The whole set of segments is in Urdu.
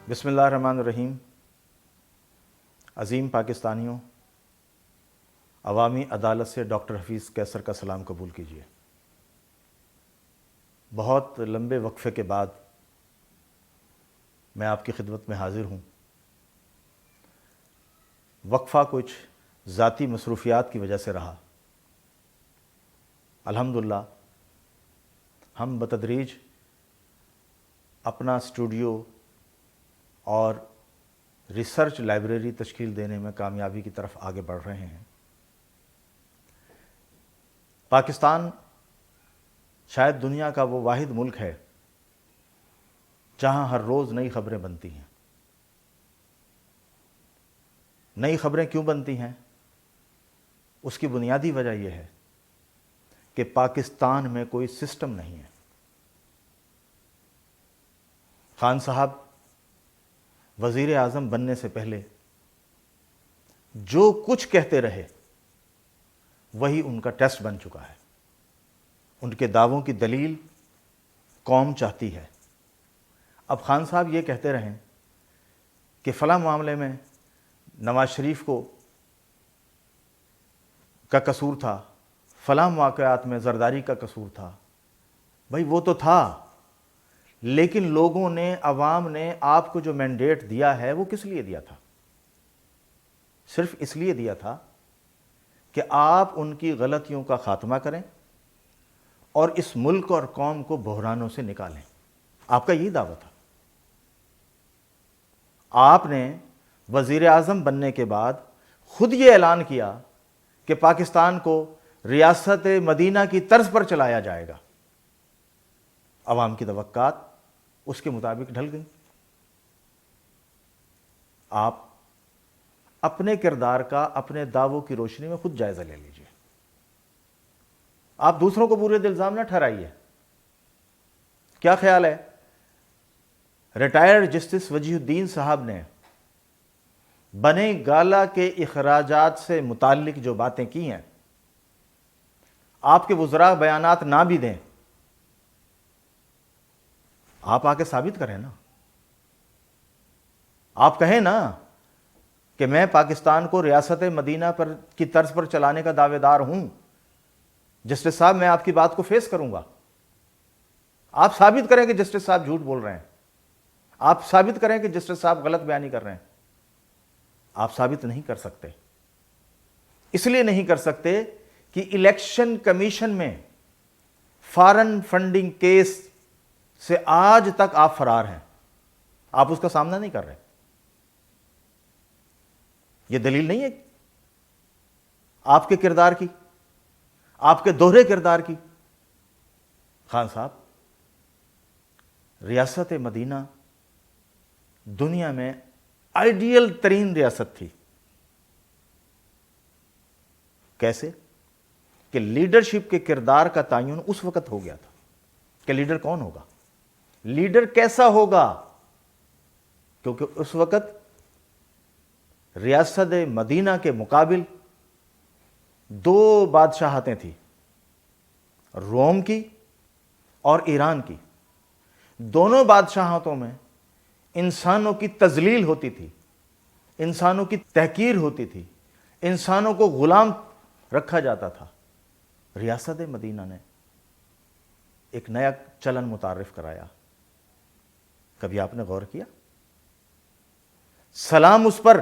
بسم اللہ الرحمن الرحیم۔ عظیم پاکستانیوں، عوامی عدالت سے ڈاکٹر حفیظ قیصر کا سلام قبول کیجیے۔ بہت لمبے وقفے کے بعد میں آپ کی خدمت میں حاضر ہوں۔ وقفہ کچھ ذاتی مصروفیات کی وجہ سے رہا۔ الحمدللہ ہم بتدریج اپنا اسٹوڈیو اور ریسرچ لائبریری تشکیل دینے میں کامیابی کی طرف آگے بڑھ رہے ہیں۔ پاکستان شاید دنیا کا وہ واحد ملک ہے جہاں ہر روز نئی خبریں بنتی ہیں۔ نئی خبریں کیوں بنتی ہیں؟ اس کی بنیادی وجہ یہ ہے کہ پاکستان میں کوئی سسٹم نہیں ہے۔ خان صاحب وزیر اعظم بننے سے پہلے جو کچھ کہتے رہے وہی ان کا ٹیسٹ بن چکا ہے۔ ان کے دعووں کی دلیل قوم چاہتی ہے۔ اب خان صاحب یہ کہتے رہیں کہ فلاں معاملے میں نواز شریف کا قصور تھا، فلاں واقعات میں زرداری کا قصور تھا۔ بھائی وہ تو تھا، لیکن لوگوں نے، عوام نے آپ کو جو مینڈیٹ دیا ہے وہ کس لیے دیا تھا؟ صرف اس لیے دیا تھا کہ آپ ان کی غلطیوں کا خاتمہ کریں اور اس ملک اور قوم کو بحرانوں سے نکالیں۔ آپ کا یہی دعویٰ تھا۔ آپ نے وزیر اعظم بننے کے بعد خود یہ اعلان کیا کہ پاکستان کو ریاست مدینہ کی طرز پر چلایا جائے گا۔ عوام کی توقعات اس کے مطابق ڈھل گئیں۔ آپ اپنے کردار کا، اپنے دعووں کی روشنی میں خود جائزہ لے لیجئے۔ آپ دوسروں کو برے الزام نہ ٹھہرائیے۔ کیا خیال ہے؟ ریٹائرڈ جسٹس وجیہ الدین صاحب نے بنے گالا کے اخراجات سے متعلق جو باتیں کی ہیں، آپ کے وزراء بیانات نہ بھی دیں، آپ آ کے ثابت کریں نا۔ آپ کہیں نا کہ میں پاکستان کو ریاست مدینہ کی طرز پر چلانے کا دعوے دار ہوں۔ جسٹس صاحب میں آپ کی بات کو فیس کروں گا۔ آپ ثابت کریں کہ جسٹس صاحب جھوٹ بول رہے ہیں۔ آپ ثابت کریں کہ جسٹس صاحب غلط بیانی کر رہے ہیں۔ آپ ثابت نہیں کر سکتے۔ اس لیے نہیں کر سکتے کہ الیکشن کمیشن میں فارن فنڈنگ کیس سے آج تک آپ فرار ہیں۔ آپ اس کا سامنا نہیں کر رہے۔ یہ دلیل نہیں ہے آپ کے کردار کی، آپ کے دوہرے کردار کی۔ خان صاحب، ریاست مدینہ دنیا میں آئیڈیل ترین ریاست تھی۔ کیسے؟ کہ لیڈرشپ کے کردار کا تعین اس وقت ہو گیا تھا کہ لیڈر کون ہوگا، لیڈر کیسا ہوگا، کیونکہ اس وقت ریاست مدینہ کے مقابل دو بادشاہتیں تھیں، روم کی اور ایران کی۔ دونوں بادشاہتوں میں انسانوں کی تذلیل ہوتی تھی، انسانوں کی تحقیر ہوتی تھی، انسانوں کو غلام رکھا جاتا تھا۔ ریاست مدینہ نے ایک نیا چلن متعارف کرایا۔ کبھی آپ نے غور کیا؟ سلام اس پر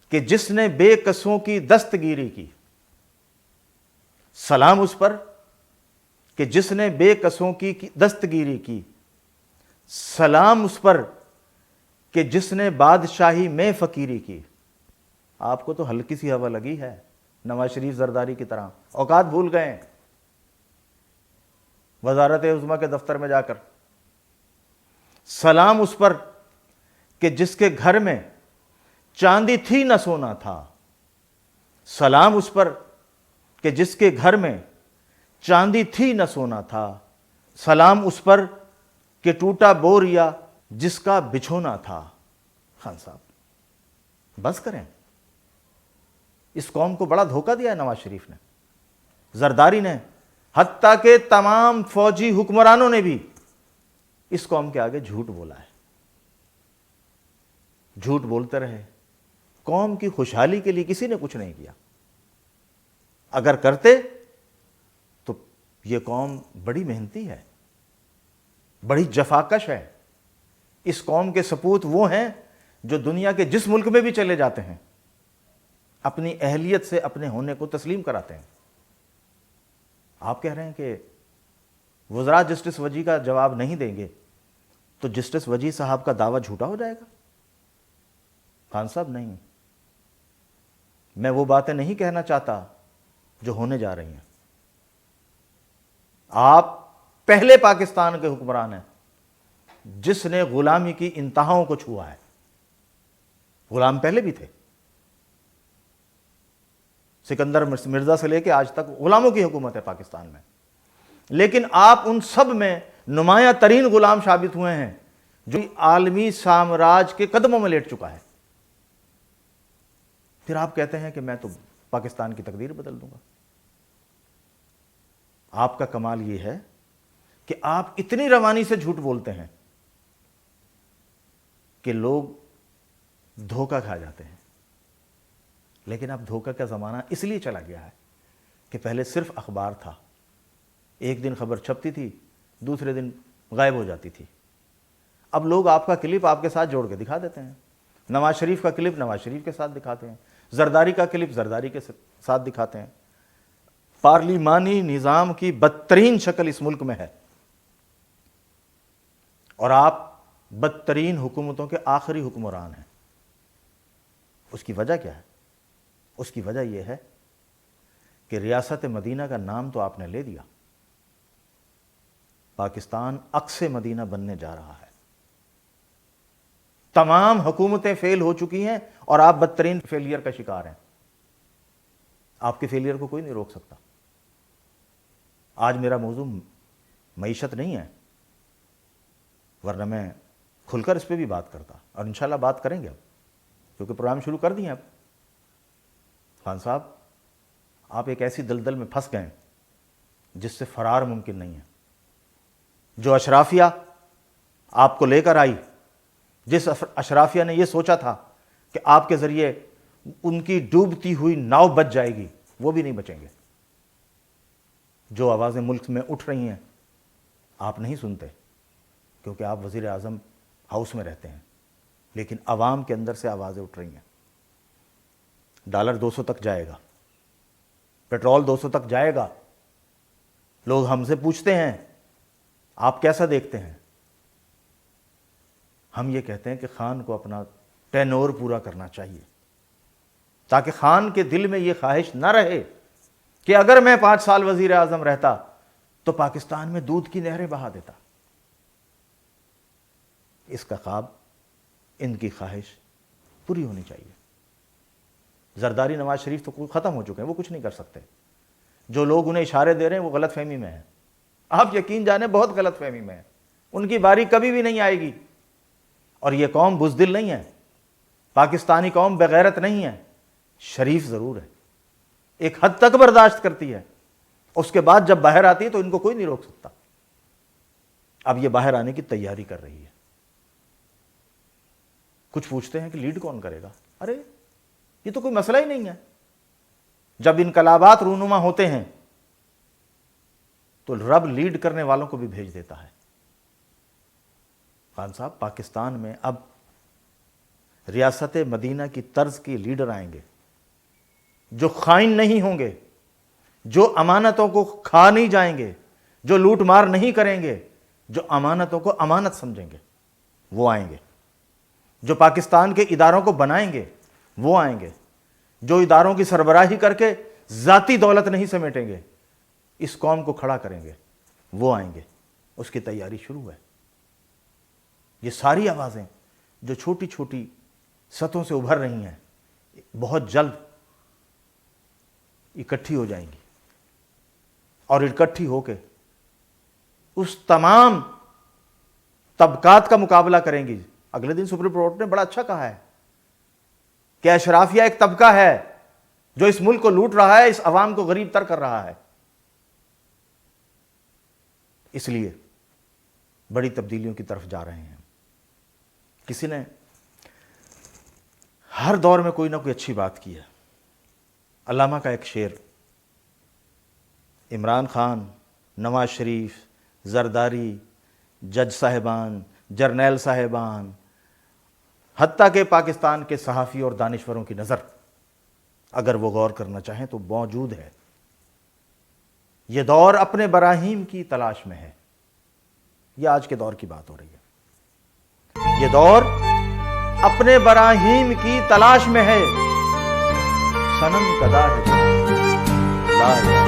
کہ جس نے بے کسوں کی دستگیری کی، سلام اس پر کہ جس نے بے کسوں کی دستگیری کی، سلام اس پر کہ جس نے بادشاہی میں فقیری کی۔ آپ کو تو ہلکی سی ہوا لگی ہے نواز شریف زرداری کی طرح، اوقات بھول گئے وزارت عظمیٰ کے دفتر میں جا کر۔ سلام اس پر کہ جس کے گھر میں چاندی تھی نہ سونا تھا، سلام اس پر کہ جس کے گھر میں چاندی تھی نہ سونا تھا، سلام اس پر کہ ٹوٹا بوریا جس کا بچھونا تھا۔ خان صاحب بس کریں، اس قوم کو بڑا دھوکہ دیا ہے نواز شریف نے، زرداری نے، حتیٰ کہ تمام فوجی حکمرانوں نے بھی اس قوم کے آگے جھوٹ بولا ہے۔ جھوٹ بولتے رہے، قوم کی خوشحالی کے لیے کسی نے کچھ نہیں کیا۔ اگر کرتے تو یہ قوم بڑی محنتی ہے، بڑی جفاکش ہے۔ اس قوم کے سپوت وہ ہیں جو دنیا کے جس ملک میں بھی چلے جاتے ہیں اپنی اہلیت سے اپنے ہونے کو تسلیم کراتے ہیں۔ آپ کہہ رہے ہیں کہ وزراء جسٹس وجی کا جواب نہیں دیں گے تو جسٹس وجی صاحب کا دعویٰ جھوٹا ہو جائے گا؟ خان صاحب نہیں، میں وہ باتیں نہیں کہنا چاہتا جو ہونے جا رہی ہیں۔ آپ پہلے پاکستان کے حکمران ہیں جس نے غلامی کی انتہاؤں کو چھوا ہے۔ غلام پہلے بھی تھے، سکندر مرزا سے لے کے آج تک غلاموں کی حکومت ہے پاکستان میں، لیکن آپ ان سب میں نمایاں ترین غلام ثابت ہوئے ہیں جو عالمی سامراج کے قدموں میں لیٹ چکا ہے۔ پھر آپ کہتے ہیں کہ میں تو پاکستان کی تقدیر بدل دوں گا۔ آپ کا کمال یہ ہے کہ آپ اتنی روانی سے جھوٹ بولتے ہیں کہ لوگ دھوکہ کھا جاتے ہیں۔ لیکن اب دھوکہ کا زمانہ اس لیے چلا گیا ہے کہ پہلے صرف اخبار تھا، ایک دن خبر چھپتی تھی، دوسرے دن غائب ہو جاتی تھی۔ اب لوگ آپ کا کلپ آپ کے ساتھ جوڑ کے دکھا دیتے ہیں، نواز شریف کا کلپ نواز شریف کے ساتھ دکھاتے ہیں، زرداری کا کلپ زرداری کے ساتھ دکھاتے ہیں۔ پارلیمانی نظام کی بدترین شکل اس ملک میں ہے، اور آپ بدترین حکومتوں کے آخری حکمران ہیں۔ اس کی وجہ کیا ہے؟ اس کی وجہ یہ ہے کہ ریاست مدینہ کا نام تو آپ نے لے دیا، پاکستان عکس مدینہ بننے جا رہا ہے۔ تمام حکومتیں فیل ہو چکی ہیں اور آپ بدترین فیلئر کا شکار ہیں۔ آپ کے فیلئر کو کوئی نہیں روک سکتا۔ آج میرا موضوع معیشت نہیں ہے، ورنہ میں کھل کر اس پہ بھی بات کرتا، اور انشاءاللہ بات کریں گے اب، کیونکہ پروگرام شروع کر دیے اب۔ خان صاحب، آپ ایک ایسی دلدل میں پھنس گئے جس سے فرار ممکن نہیں ہے۔ جو اشرافیہ آپ کو لے کر آئی، جس اشرافیہ نے یہ سوچا تھا کہ آپ کے ذریعے ان کی ڈوبتی ہوئی ناؤ بچ جائے گی، وہ بھی نہیں بچیں گے۔ جو آوازیں ملک میں اٹھ رہی ہیں آپ نہیں سنتے، کیونکہ آپ وزیر اعظم ہاؤس میں رہتے ہیں، لیکن عوام کے اندر سے آوازیں اٹھ رہی ہیں۔ ڈالر 200 تک جائے گا، پیٹرول 200 تک جائے گا۔ لوگ ہم سے پوچھتے ہیں آپ کیسا دیکھتے ہیں؟ ہم یہ کہتے ہیں کہ خان کو اپنا ٹینور پورا کرنا چاہیے، تاکہ خان کے دل میں یہ خواہش نہ رہے کہ اگر میں 5 سال وزیر اعظم رہتا تو پاکستان میں دودھ کی نہریں بہا دیتا۔ اس کا خواب، ان کی خواہش پوری ہونی چاہیے۔ زرداری نواز شریف تو ختم ہو چکے ہیں، وہ کچھ نہیں کر سکتے۔ جو لوگ انہیں اشارے دے رہے ہیں وہ غلط فہمی میں ہیں، آپ یقین جانیں بہت غلط فہمی میں ہیں۔ ان کی باری کبھی بھی نہیں آئے گی، اور یہ قوم بزدل نہیں ہے، پاکستانی قوم بغیرت نہیں ہے، شریف ضرور ہے، ایک حد تک برداشت کرتی ہے، اس کے بعد جب باہر آتی ہے تو ان کو کوئی نہیں روک سکتا۔ اب یہ باہر آنے کی تیاری کر رہی ہے۔ کچھ پوچھتے ہیں کہ لیڈ کون کرے گا؟ ارے یہ تو کوئی مسئلہ ہی نہیں ہے۔ جب انقلابات رونما ہوتے ہیں تو رب لیڈ کرنے والوں کو بھی بھیج دیتا ہے۔ خان صاحب، پاکستان میں اب ریاست مدینہ کی طرز کی لیڈر آئیں گے جو خائن نہیں ہوں گے، جو امانتوں کو کھا نہیں جائیں گے، جو لوٹ مار نہیں کریں گے، جو امانتوں کو امانت سمجھیں گے، وہ آئیں گے۔ جو پاکستان کے اداروں کو بنائیں گے وہ آئیں گے۔ جو اداروں کی سربراہی کر کے ذاتی دولت نہیں سمیٹیں گے، اس قوم کو کھڑا کریں گے، وہ آئیں گے۔ اس کی تیاری شروع ہے۔ یہ ساری آوازیں جو چھوٹی چھوٹی سطحوں سے ابھر رہی ہیں بہت جلد اکٹھی ہو جائیں گی، اور اکٹھی ہو کے اس تمام طبقات کا مقابلہ کریں گی۔ اگلے دن سپریم کورٹ نے بڑا اچھا کہا ہے کہ اشرافیہ ایک طبقہ ہے جو اس ملک کو لوٹ رہا ہے، اس عوام کو غریب تر کر رہا ہے۔ اس لیے بڑی تبدیلیوں کی طرف جا رہے ہیں۔ کسی نے ہر دور میں کوئی نہ کوئی اچھی بات کی ہے۔ علامہ کا ایک شعر، عمران خان، نواز شریف، زرداری، جج صاحبان، جرنیل صاحبان، حتیٰ کہ پاکستان کے صحافی اور دانشوروں کی نظر اگر وہ غور کرنا چاہیں تو موجود ہے۔ یہ دور اپنے براہیم کی تلاش میں ہے۔ یہ آج کے دور کی بات ہو رہی ہے۔ یہ دور اپنے براہیم کی تلاش میں ہے۔ صنم کدا ہے لا